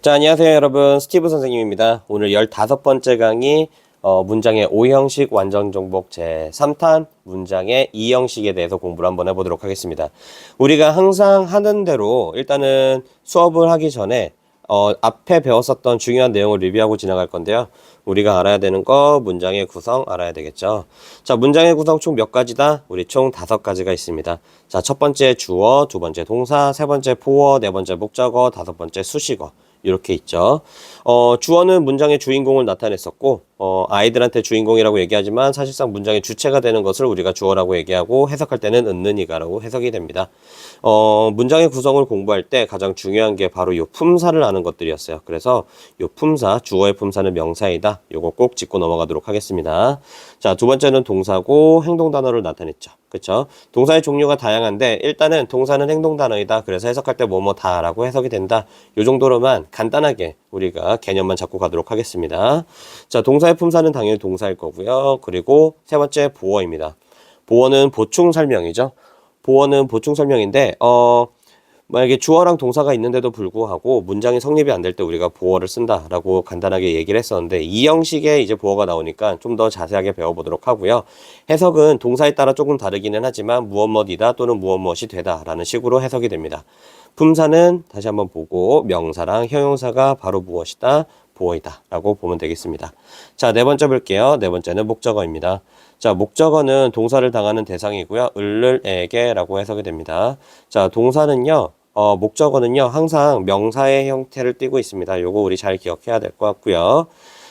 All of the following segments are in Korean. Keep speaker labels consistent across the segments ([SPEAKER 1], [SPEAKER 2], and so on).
[SPEAKER 1] 자, 안녕하세요, 여러분. 스티브 선생님입니다. 오늘 15번째 강의, 문장의 O형식 완전정복 제3탄 문장의 E형식에 대해서 공부를 한번 해보도록 하겠습니다. 우리가 항상 하는 대로 일단은 수업을 하기 전에, 앞에 배웠었던 중요한 내용을 리뷰하고 지나갈 건데요. 우리가 알아야 되는 거, 문장의 구성 알아야 되겠죠. 자, 문장의 구성 총 몇 가지다? 우리 총 5가지가 있습니다. 자, 첫 번째 주어, 두 번째 동사, 세 번째 보어, 네 번째 목적어, 다섯 번째 수식어. 이렇게 있죠. 주어는 문장의 주인공을 나타냈었고, 아이들한테 주인공이라고 얘기하지만 사실상 문장의 주체가 되는 것을 우리가 주어라고 얘기하고 해석할 때는 은는이가라고 해석이 됩니다. 문장의 구성을 공부할 때 가장 중요한 게 바로 요 품사를 아는 것들이었어요. 그래서 요 품사, 주어의 품사는 명사이다. 요거 꼭 짚고 넘어가도록 하겠습니다. 자, 두 번째는 동사고 행동 단어를 나타냈죠. 그쵸? 동사의 종류가 다양한데 일단은 동사는 행동 단어이다. 그래서 해석할 때 뭐뭐다라고 해석이 된다. 요 정도로만 간단하게 우리가 개념만 잡고 가도록 하겠습니다. 자, 동사의 품사는 당연히 동사일 거고요. 그리고 세 번째 보어입니다. 보어는 보충 설명이죠. 보어는 보충 설명인데 만약에 주어랑 동사가 있는데도 불구하고 문장이 성립이 안 될 때 우리가 보어를 쓴다라고 간단하게 얘기를 했었는데 이 형식의 이제 보어가 나오니까 좀 더 자세하게 배워보도록 하고요. 해석은 동사에 따라 조금 다르기는 하지만 무엇뭐이다 또는 무엇무엇이 되다라는 식으로 해석이 됩니다. 품사는 다시 한번 보고 명사랑 형용사가 바로 무엇이다? 보어이다 라고 보면 되겠습니다. 자, 네 번째 볼게요. 네 번째는 목적어입니다. 자, 목적어는 동사를 당하는 대상이고요. 을에게 라고 해석이 됩니다. 자, 동사는요, 목적어는요, 항상 명사의 형태를 띠고 있습니다. 요거 우리 잘 기억해야 될 것 같고요.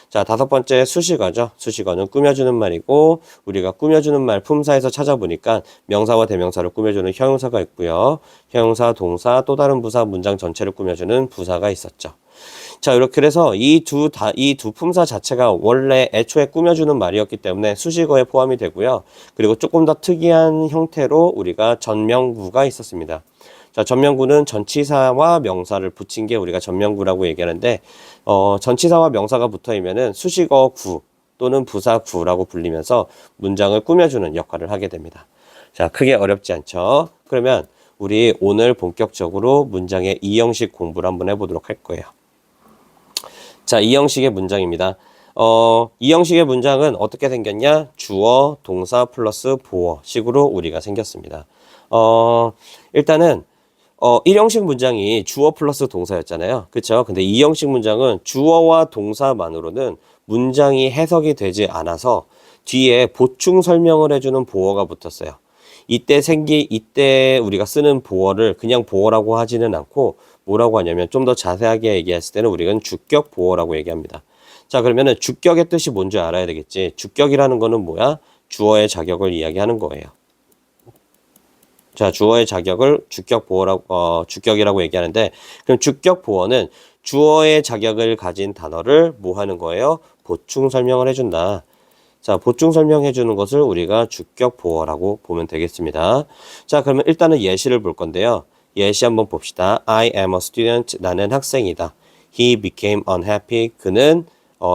[SPEAKER 1] 자, 다섯 번째 수식어죠. 수식어는 꾸며주는 말이고 우리가 꾸며주는 말 품사에서 찾아보니까 명사와 대명사를 꾸며주는 형용사가 있고요. 형용사, 동사, 또 다른 부사, 문장 전체를 꾸며주는 부사가 있었죠. 자, 이렇게 해서 이 두 품사 자체가 원래 애초에 꾸며주는 말이었기 때문에 수식어에 포함이 되고요. 그리고 조금 더 특이한 형태로 우리가 전명구가 있었습니다. 자, 전명구는 전치사와 명사를 붙인 게 우리가 전명구라고 얘기하는데, 전치사와 명사가 붙어 있면은 수식어구 또는 부사구라고 불리면서 문장을 꾸며주는 역할을 하게 됩니다. 자, 크게 어렵지 않죠? 그러면 우리 오늘 본격적으로 문장의 이형식 공부를 한번 해보도록 할 거예요. 자, 이 형식의 문장입니다. 이 형식의 문장은 어떻게 생겼냐? 주어, 동사 플러스 보어 식으로 우리가 생겼습니다. 일단은 1형식 문장이 주어 플러스 동사였잖아요. 그쵸? 근데 2형식 문장은 주어와 동사만으로는 문장이 해석이 되지 않아서 뒤에 보충 설명을 해주는 보어가 붙었어요. 이때 우리가 쓰는 보어를 그냥 보어라고 하지는 않고 뭐라고 하냐면 좀 더 자세하게 얘기했을 때는 우리가 주격 보어라고 얘기합니다. 자, 그러면은 주격의 뜻이 뭔지 알아야 되겠지. 주격이라는 거는 뭐야? 주어의 자격을 이야기하는 거예요. 자, 주어의 자격을 주격이라고 얘기하는데, 그럼 주격 보어는 주어의 자격을 가진 단어를 뭐 하는 거예요? 보충 설명을 해준다. 자, 보충 설명해 주는 것을 우리가 주격 보어라고 보면 되겠습니다. 자, 그러면 일단은 예시를 볼 건데요. 예시 한번 봅시다. I am a student. 나는 학생이다. He became unhappy. 그는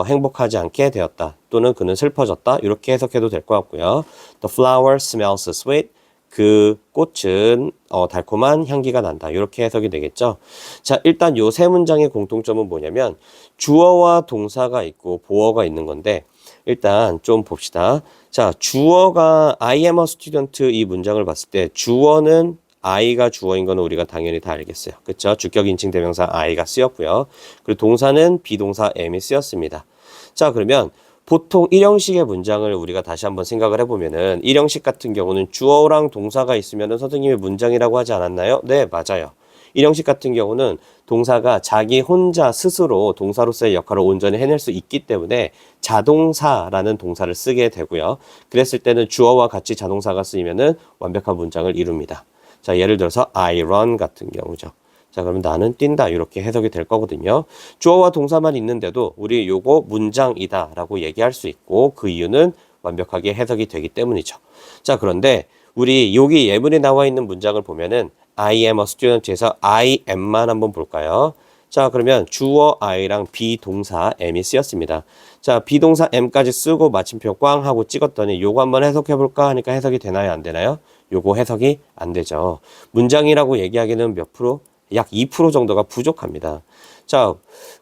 [SPEAKER 1] 행복하지 않게 되었다. 또는 그는 슬퍼졌다. 이렇게 해석해도 될 것 같고요. The flower smells sweet. 그 꽃은 달콤한 향기가 난다. 이렇게 해석이 되겠죠. 자, 일단 요 세 문장의 공통점은 뭐냐면 주어와 동사가 있고 보어가 있는 건데 일단 좀 봅시다. 자, 주어가 I am a student 이 문장을 봤을 때 주어는 I가 주어인 거는 우리가 당연히 다 알겠어요. 그쵸? 주격 인칭 대명사 I가 쓰였고요. 그리고 동사는 비동사 am이 쓰였습니다. 자, 그러면 보통 1형식의 문장을 우리가 다시 한번 생각을 해보면은 1형식 같은 경우는 주어랑 동사가 있으면은 선생님이 문장이라고 하지 않았나요? 네, 맞아요. 1형식 같은 경우는 동사가 자기 혼자 스스로 동사로서의 역할을 온전히 해낼 수 있기 때문에 자동사라는 동사를 쓰게 되고요. 그랬을 때는 주어와 같이 자동사가 쓰이면은 완벽한 문장을 이룹니다. 자, 예를 들어서 I run 같은 경우죠. 자, 그러면 나는 뛴다 이렇게 해석이 될 거거든요. 주어와 동사만 있는데도 우리 요거 문장이다 라고 얘기할 수 있고 그 이유는 완벽하게 해석이 되기 때문이죠. 자, 그런데 우리 여기 예문에 나와 있는 문장을 보면은 I am a student에서 I am만 한번 볼까요? 자, 그러면 주어 I랑 비동사 am이 쓰였습니다. 자, 비동사 am까지 쓰고 마침표 꽝 하고 찍었더니 요거 한번 해석해 볼까 하니까 해석이 되나요? 안 되나요? 요거 해석이 안 되죠. 문장이라고 얘기하기는 몇 프로? 약 2% 정도가 부족합니다. 자,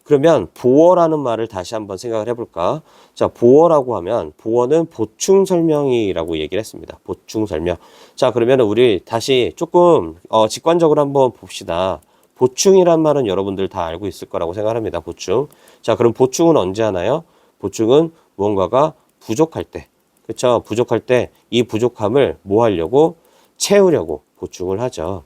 [SPEAKER 1] 그러면 보어라는 말을 다시 한번 생각을 해볼까? 자, 보어라고 하면 보어는 보충 설명이라고 얘기를 했습니다. 보충 설명. 자, 그러면 우리 다시 조금 직관적으로 한번 봅시다. 보충이란 말은 여러분들 다 알고 있을 거라고 생각합니다. 보충. 자, 그럼 보충은 언제 하나요? 보충은 무언가가 부족할 때. 그렇죠? 부족할 때 이 부족함을 뭐 하려고? 채우려고 보충을 하죠.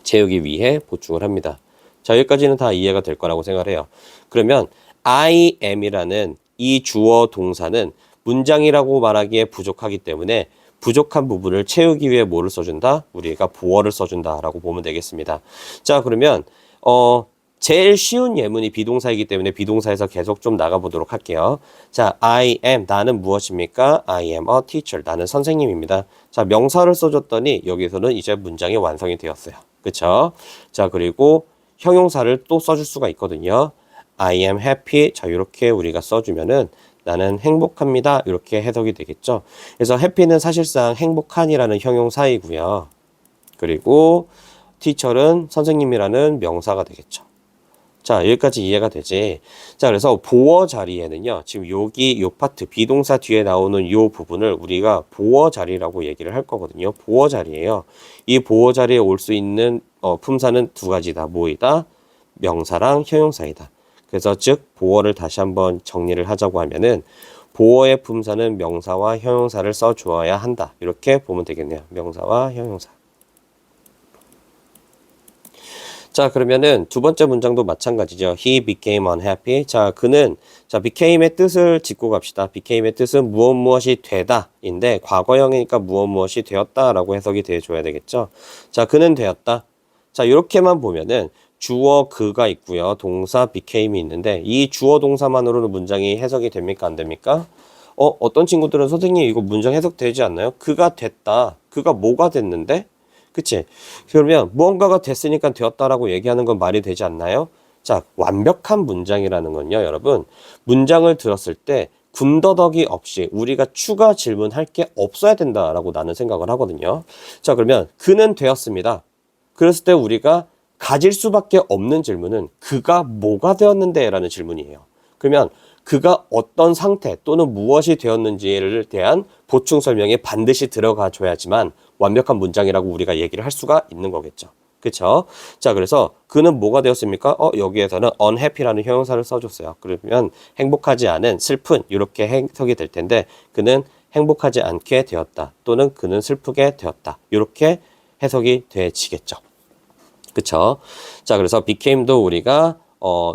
[SPEAKER 1] 채우기 위해 보충을 합니다. 자, 여기까지는 다 이해가 될 거라고 생각을 해요. 그러면 I am이라는 이 주어 동사는 문장이라고 말하기에 부족하기 때문에 부족한 부분을 채우기 위해 뭐를 써준다? 우리가 보어를 써준다라고 보면 되겠습니다. 자, 그러면 제일 쉬운 예문이 비동사이기 때문에 비동사에서 계속 좀 나가보도록 할게요. 자, I am, 나는 무엇입니까? I am a teacher, 나는 선생님입니다. 자, 명사를 써줬더니 여기서는 이제 문장이 완성이 되었어요. 그쵸? 자, 그리고 형용사를 또 써줄 수가 있거든요. I am happy. 자, 이렇게 우리가 써주면은 나는 행복합니다. 이렇게 해석이 되겠죠. 그래서 happy는 사실상 행복한이라는 형용사이고요. 그리고 teacher은 선생님이라는 명사가 되겠죠. 자, 여기까지 이해가 되지. 자, 그래서 보어 자리에는요, 지금 여기 요 파트, 비동사 뒤에 나오는 요 부분을 우리가 보어 자리라고 얘기를 할 거거든요. 보어 자리예요. 이 보어 자리에 올 수 있는 품사는 두 가지다. 뭐이다? 명사랑 형용사이다. 그래서 즉 보어를 다시 한번 정리를 하자고 하면은 보어의 품사는 명사와 형용사를 써 주어야 한다. 이렇게 보면 되겠네요. 명사와 형용사. 자, 그러면은 두 번째 문장도 마찬가지죠. He became unhappy. 자, 그는, 자, became의 뜻을 짚고 갑시다. became의 뜻은 무엇이 되다인데, 과거형이니까 무엇이 되었다라고 해석이 돼줘야 되겠죠. 자, 그는 되었다. 자, 이렇게만 보면은 주어 그가 있고요. 동사 became이 있는데, 이 주어 동사만으로는 문장이 해석이 됩니까? 안 됩니까? 어떤 친구들은 선생님 이거 문장 해석되지 않나요? 그가 됐다. 그가 뭐가 됐는데? 그치? 그러면 무언가가 됐으니까 되었다라고 얘기하는 건 말이 되지 않나요? 자, 완벽한 문장이라는 건요, 여러분. 문장을 들었을 때 군더더기 없이 우리가 추가 질문할 게 없어야 된다라고 나는 생각을 하거든요. 자, 그러면 그는 되었습니다. 그랬을 때 우리가 가질 수밖에 없는 질문은 그가 뭐가 되었는데? 라는 질문이에요. 그러면 그가 어떤 상태 또는 무엇이 되었는지에 대한 보충 설명이 반드시 들어가 줘야지만 완벽한 문장이라고 우리가 얘기를 할 수가 있는 거겠죠. 그쵸? 자, 그래서 그는 뭐가 되었습니까? 여기에서는 unhappy라는 형용사를 써줬어요. 그러면 행복하지 않은, 슬픈 이렇게 해석이 될 텐데 그는 행복하지 않게 되었다. 또는 그는 슬프게 되었다. 이렇게 해석이 되지겠죠. 그쵸? 자, 그래서 became도 우리가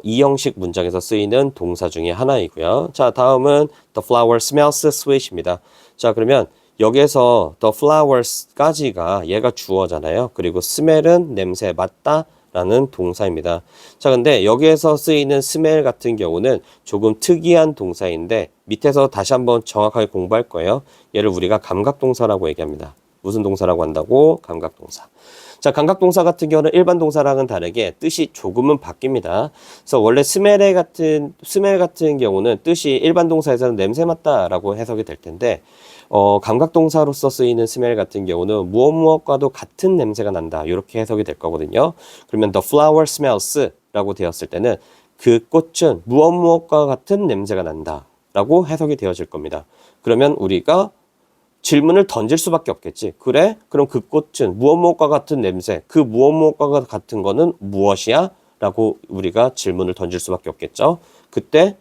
[SPEAKER 1] 이 형식 문장에서 쓰이는 동사 중에 하나이고요. 자, 다음은 the flower smells sweet입니다. 자, 그러면 여기에서 the flowers까지가 얘가 주어잖아요. 그리고 smell은 냄새, 맡다 라는 동사입니다. 자, 근데 여기에서 쓰이는 smell 같은 경우는 조금 특이한 동사인데 밑에서 다시 한번 정확하게 공부할 거예요. 얘를 우리가 감각동사라고 얘기합니다. 무슨 동사라고 한다고? 감각동사. 자, 감각동사 같은 경우는 일반 동사랑은 다르게 뜻이 조금은 바뀝니다. 그래서 원래 스멜 같은 경우는 뜻이 일반 동사에서는 냄새 맡다라고 해석이 될 텐데, 감각동사로서 쓰이는 스멜 같은 경우는 무엇과도 같은 냄새가 난다. 이렇게 해석이 될 거거든요. 그러면 the flower smells라고 되었을 때는 그 꽃은 무엇과 같은 냄새가 난다. 라고 해석이 되어질 겁니다. 그러면 우리가 질문을 던질 수밖에 없겠지. 그래? 그럼 그 꽃은 무엇과 같은 냄새, 그 무엇과 같은 거는 무엇이야? 라고 우리가 질문을 던질 수밖에 없겠죠. 그때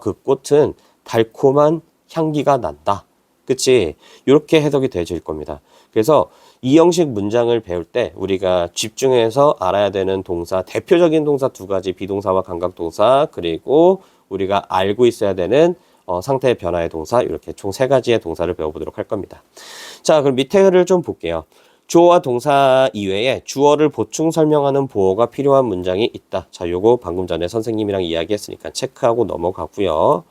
[SPEAKER 1] 그 꽃은 달콤한 향기가 난다. 그치? 이렇게 해석이 되어질 겁니다. 그래서 이 형식 문장을 배울 때 우리가 집중해서 알아야 되는 동사, 대표적인 동사 두 가지, 비동사와 감각동사, 그리고 우리가 알고 있어야 되는 상태의 변화의 동사, 이렇게 총 세 가지의 동사를 배워보도록 할 겁니다. 자, 그럼 밑에를 좀 볼게요. 주어와 동사 이외에 주어를 보충 설명하는 보어가 필요한 문장이 있다. 자, 요거 방금 전에 선생님이랑 이야기했으니까 체크하고 넘어가고요.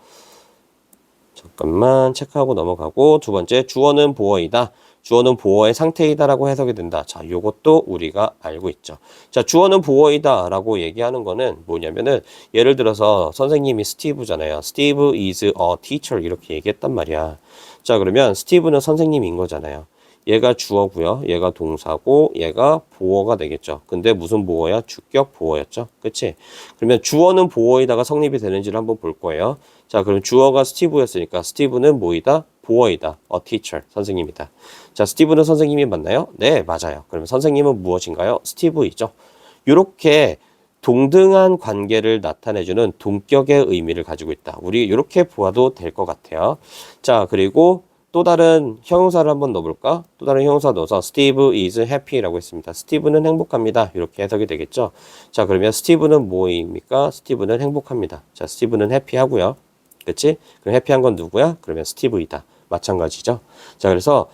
[SPEAKER 1] 잠깐만 체크하고 넘어가고, 두 번째, 주어는 보어이다. 주어는 보어의 상태이다라고 해석이 된다. 자, 요것도 우리가 알고 있죠. 자, 주어는 보어이다라고 얘기하는 거는 뭐냐면은, 예를 들어서 선생님이 스티브잖아요. Steve is a teacher 이렇게 얘기했단 말이야. 자, 그러면 스티브는 선생님인 거잖아요. 얘가 주어고요. 얘가 동사고 얘가 보어가 되겠죠. 근데 무슨 보어야? 주격 보어였죠. 그치? 그러면 주어는 보어이다가 성립이 되는지를 한번 볼 거예요. 자, 그럼 주어가 스티브였으니까 스티브는 뭐이다? 보어이다. A teacher. 선생님이다. 자, 스티브는 선생님이 맞나요? 네, 맞아요. 그러면 선생님은 무엇인가요? 스티브이죠. 요렇게 동등한 관계를 나타내주는 동격의 의미를 가지고 있다. 우리 이렇게 보아도 될 것 같아요. 자, 그리고 또 다른 형용사를 한번 넣어볼까? 또 다른 형용사 넣어서 Steve is happy라고 했습니다. 스티브는 행복합니다. 이렇게 해석이 되겠죠. 자, 그러면 스티브는 뭐입니까? 스티브는 행복합니다. 자, 스티브는 해피하고요. 그치? 그럼 해피한 건 누구야? 그러면 스티브이다. 마찬가지죠. 자, 그래서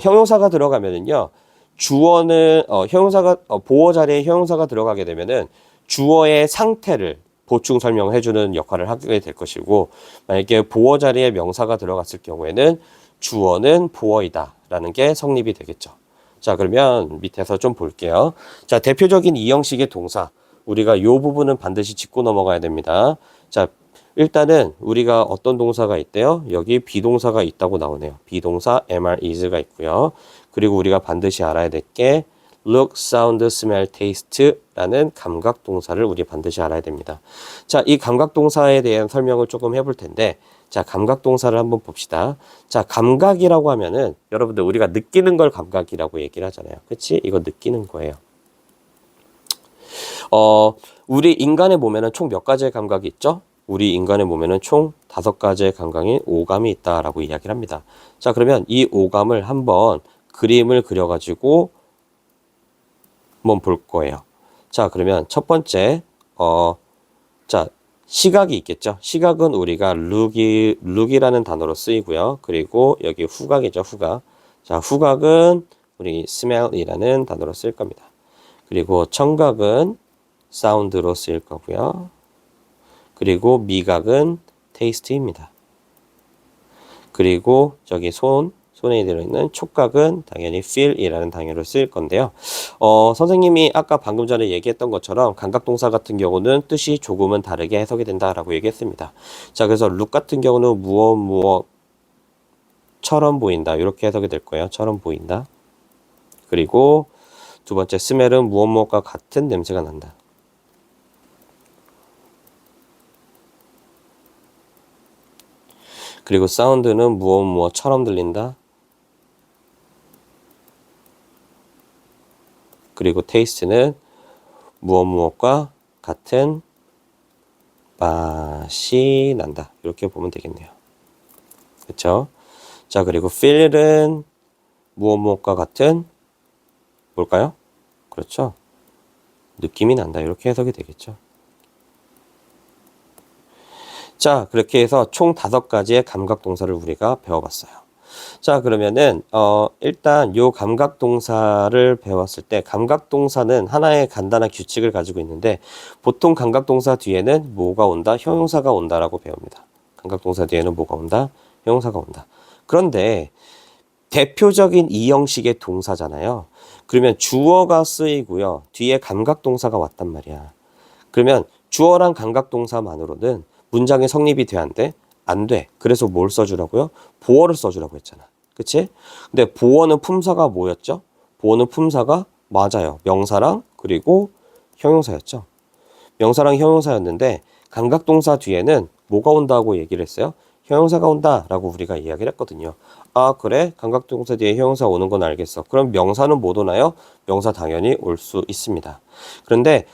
[SPEAKER 1] 형용사가 들어가면은요. 주어는 형용사가 보어 자리에 형용사가 들어가게 되면은 주어의 상태를 보충 설명해 주는 역할을 하게 될 것이고, 만약에 보어 자리에 명사가 들어갔을 경우에는 주어는 보어이다 라는 게 성립이 되겠죠. 자, 그러면 밑에서 좀 볼게요. 자, 대표적인 이 형식의 동사, 우리가 요 부분은 반드시 짚고 넘어가야 됩니다. 자, 일단은 우리가 어떤 동사가 있대요? 여기 비동사가 있다고 나오네요. 비동사 MR is가 있고요. 그리고 우리가 반드시 알아야 될 게 look, sound, smell, taste라는 감각 동사를 우리 반드시 알아야 됩니다. 자, 이 감각 동사에 대한 설명을 조금 해볼 텐데, 자, 감각 동사를 한번 봅시다. 자, 감각이라고 하면은 여러분들 우리가 느끼는 걸 감각이라고 얘기를 하잖아요. 그치? 이거 느끼는 거예요. 우리 인간의 몸에는 총 몇 가지의 감각이 있죠? 우리 인간의 몸에는 총 5가지의 감각인 오감이 있다라고 이야기를 합니다. 자, 그러면 이 오감을 한번 그림을 그려가지고 한번 볼 거예요. 자, 그러면 첫 번째, 자, 시각이 있겠죠. 시각은 우리가 look이라는 단어로 쓰이고요. 그리고 여기 후각이죠, 후각. 자, 후각은 우리 smell이라는 단어로 쓸 겁니다. 그리고 청각은 sound로 쓰일 거고요. 그리고 미각은 taste입니다. 그리고 저기 손에 들어있는 촉각은 당연히 feel이라는 단어로 쓰일 건데요. 선생님이 아까 방금 전에 얘기했던 것처럼 감각동사 같은 경우는 뜻이 조금은 다르게 해석이 된다라고 얘기했습니다. 자, 그래서 look 같은 경우는 무엇처럼 보인다. 이렇게 해석이 될 거예요. 처럼 보인다. 그리고 두 번째 smell은 무엇과 같은 냄새가 난다. 그리고 사운드는 무엇처럼 들린다. 그리고 테이스트는 무엇과 같은 맛이 난다. 이렇게 보면 되겠네요. 그렇죠? 자, 그리고 feel은 무엇과 같은 뭘까요? 그렇죠? 느낌이 난다. 이렇게 해석이 되겠죠. 자, 그렇게 해서 총 5가지의 감각 동사를 우리가 배워봤어요. 자, 그러면은 일단 요 감각 동사를 배웠을 때 감각 동사는 하나의 간단한 규칙을 가지고 있는데 보통 감각 동사 뒤에는 뭐가 온다? 형용사가 온다라고 배웁니다. 감각 동사 뒤에는 뭐가 온다? 형용사가 온다. 그런데 대표적인 이 형식의 동사잖아요. 그러면 주어가 쓰이고요. 뒤에 감각 동사가 왔단 말이야. 그러면 주어랑 감각 동사만으로는 문장의 성립이 돼야 안 돼? 안 돼. 그래서 뭘 써주라고요? 보어를 써주라고 했잖아. 그치? 근데 보어는 품사가 뭐였죠? 보어는 품사가 맞아요. 명사랑 그리고 형용사였죠. 명사랑 형용사였는데 감각동사 뒤에는 뭐가 온다고 얘기를 했어요? 형용사가 온다라고 우리가 이야기를 했거든요. 아, 그래? 감각동사 뒤에 형용사 오는 건 알겠어. 그럼 명사는 못 오나요? 명사 당연히 올 수 있습니다. 그런데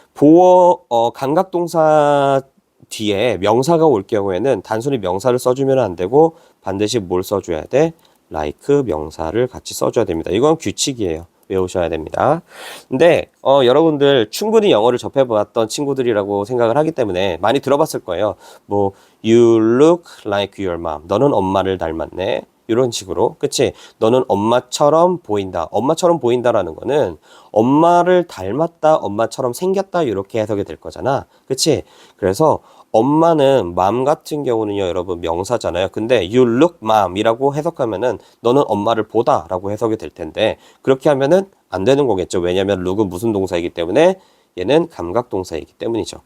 [SPEAKER 1] 감각동사 뒤에 명사가 올 경우에는 단순히 명사를 써주면 안 되고 반드시 뭘 써줘야 돼? like 명사를 같이 써줘야 됩니다. 이건 규칙이에요. 외우셔야 됩니다. 근데 여러분들 충분히 영어를 접해봤던 친구들이라고 생각을 하기 때문에 많이 들어봤을 거예요. 뭐 You look like your mom. 너는 엄마를 닮았네. 이런 식으로. 그치? 너는 엄마처럼 보인다. 엄마처럼 보인다라는 거는 엄마를 닮았다, 엄마처럼 생겼다 이렇게 해석이 될 거잖아. 그치? 그래서 엄마는 mom 같은 경우는요, 여러분 명사잖아요. 근데 you look mom이라고 해석하면은 너는 엄마를 보다라고 해석이 될 텐데 그렇게 하면은 안 되는 거겠죠. 왜냐하면 look은 무슨 동사이기 때문에 얘는 감각동사이기 때문이죠.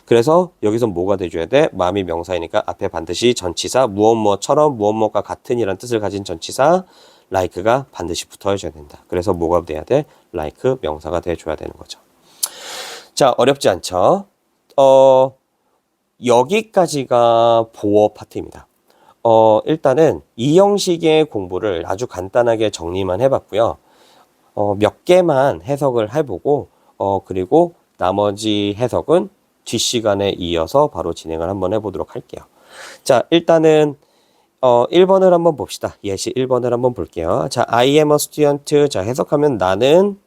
[SPEAKER 1] 그래서 여기서 뭐가 돼줘야 돼? mom이 명사이니까 앞에 반드시 전치사 무엇처럼 무엇과 같은이라는 뜻을 가진 전치사 like가 반드시 붙어줘야 된다. 그래서 뭐가 돼야 돼? like 명사가 돼줘야 되는 거죠. 자, 어렵지 않죠? 여기까지가 보어 파트입니다. 일단은 이 형식의 공부를 아주 간단하게 정리만 해봤고요. 몇 개만 해석을 해보고, 그리고 나머지 해석은 뒷시간에 이어서 바로 진행을 한번 해보도록 할게요. 자, 일단은 1번을 한번 봅시다. 예시 1번을 한번 볼게요. 자, I am a student. 자, 해석하면 나는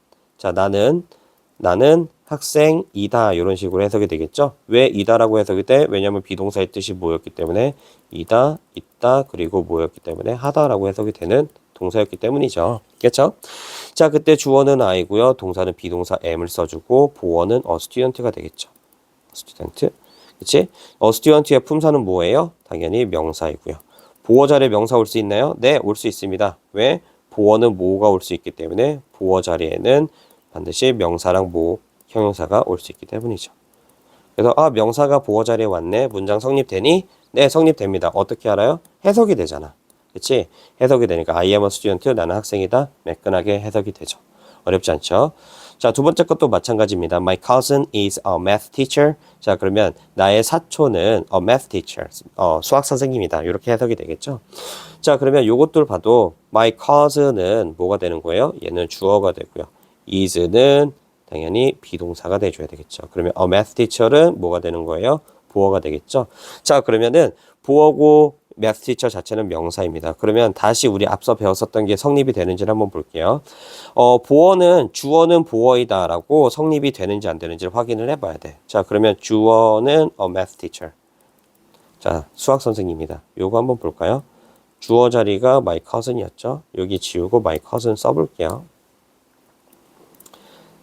[SPEAKER 1] 학생이다. 이런 식으로 해석이 되겠죠. 왜 이다라고 해석이 돼? 왜냐하면 비동사의 뜻이 뭐였기 때문에 이다, 있다, 그리고 뭐였기 때문에 하다라고 해석이 되는 동사였기 때문이죠. 그렇죠? 자, 그때 주어는 I고요. 동사는 비동사 am을 써주고 보어는 a student가 되겠죠. student. 그치? a student의 품사는 뭐예요? 당연히 명사이고요. 보어 자리에 명사 올 수 있나요? 네, 올 수 있습니다. 왜? 보어는 뭐가 올 수 있기 때문에 보어 자리에는 반드시 명사랑 뭐 형용사가 올 수 있기 때문이죠. 그래서 명사가 보어 자리에 왔네. 문장 성립되니? 네, 성립됩니다. 어떻게 알아요? 해석이 되잖아. 그치? 해석이 되니까 I am a student. 나는 학생이다. 매끈하게 해석이 되죠. 어렵지 않죠? 자, 두 번째 것도 마찬가지입니다. My cousin is a math teacher. 자, 그러면 나의 사촌은 a math teacher. 수학 선생님이다. 이렇게 해석이 되겠죠? 자, 그러면 요것들 봐도 my cousin은 뭐가 되는 거예요? 얘는 주어가 되고요. is는 당연히 비동사가 돼줘야 되겠죠. 그러면 a math teacher은 뭐가 되는 거예요? 보어가 되겠죠. 자, 그러면은 보어고 math teacher 자체는 명사입니다. 그러면 다시 우리 앞서 배웠었던 게 성립이 되는지를 한번 볼게요. 보어는 주어는 보어이다 라고 성립이 되는지 안 되는지를 확인을 해봐야 돼. 자, 그러면 주어는 a math teacher. 자, 수학 선생님이다. 요거 한번 볼까요? 주어 자리가 my cousin이었죠. 여기 지우고 my cousin 써볼게요.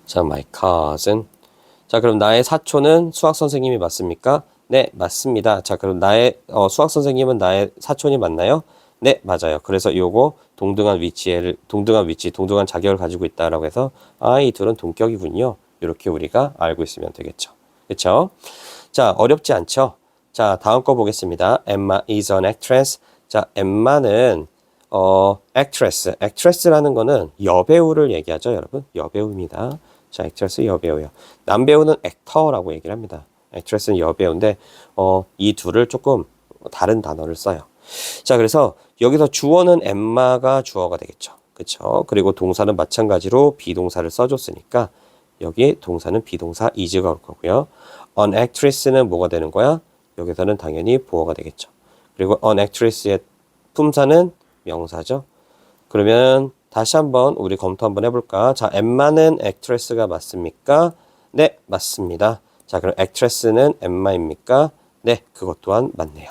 [SPEAKER 1] 자, my cousin. 자, 그럼 나의 사촌은 수학 선생님이 맞습니까? 네, 맞습니다. 자, 그럼 나의 수학 선생님은 나의 사촌이 맞나요? 네, 맞아요. 그래서 요거 동등한 자격을 가지고 있다라고 해서 이 둘은 동격이군요. 이렇게 우리가 알고 있으면 되겠죠. 그렇죠? 자, 어렵지 않죠? 자, 다음 거 보겠습니다. Emma is an actress. 자, 엠마는 actress. actress라는 거는 여배우를 얘기하죠, 여러분. 여배우입니다. 자, actress 여배우요. 남배우는 actor라고 얘기를 합니다. actress는 여배우인데 이 둘을 조금 다른 단어를 써요. 자, 그래서 여기서 주어는 엠마가 주어가 되겠죠. 그렇죠? 그리고 동사는 마찬가지로 비동사를 써줬으니까 여기 동사는 비동사 is가 올 거고요. an actress는 뭐가 되는 거야? 여기서는 당연히 보어가 되겠죠. 그리고 an actress의 품사는 명사죠. 그러면 다시 한번 우리 검토 한번 해볼까? 자, 엠마는 actress가 맞습니까? 네, 맞습니다. 자, 그럼 actress는 엠마입니까? 네, 그것 또한 맞네요.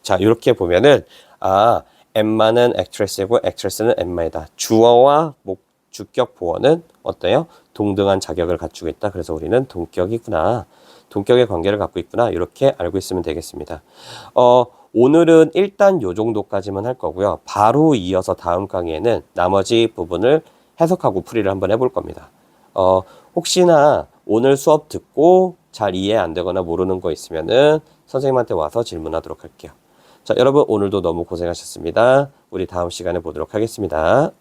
[SPEAKER 1] 자, 이렇게 보면은 엠마는 actress이고 actress는 엠마이다. 주어와 주격 보어는 어때요? 동등한 자격을 갖추고 있다. 그래서 우리는 동격이구나. 동격의 관계를 갖고 있구나. 이렇게 알고 있으면 되겠습니다. 오늘은 일단 요 정도까지만 할 거고요. 바로 이어서 다음 강의에는 나머지 부분을 해석하고 풀이를 한번 해볼 겁니다. 혹시나 오늘 수업 듣고 잘 이해 안 되거나 모르는 거 있으면은 선생님한테 와서 질문하도록 할게요. 자, 여러분 오늘도 너무 고생하셨습니다. 우리 다음 시간에 보도록 하겠습니다.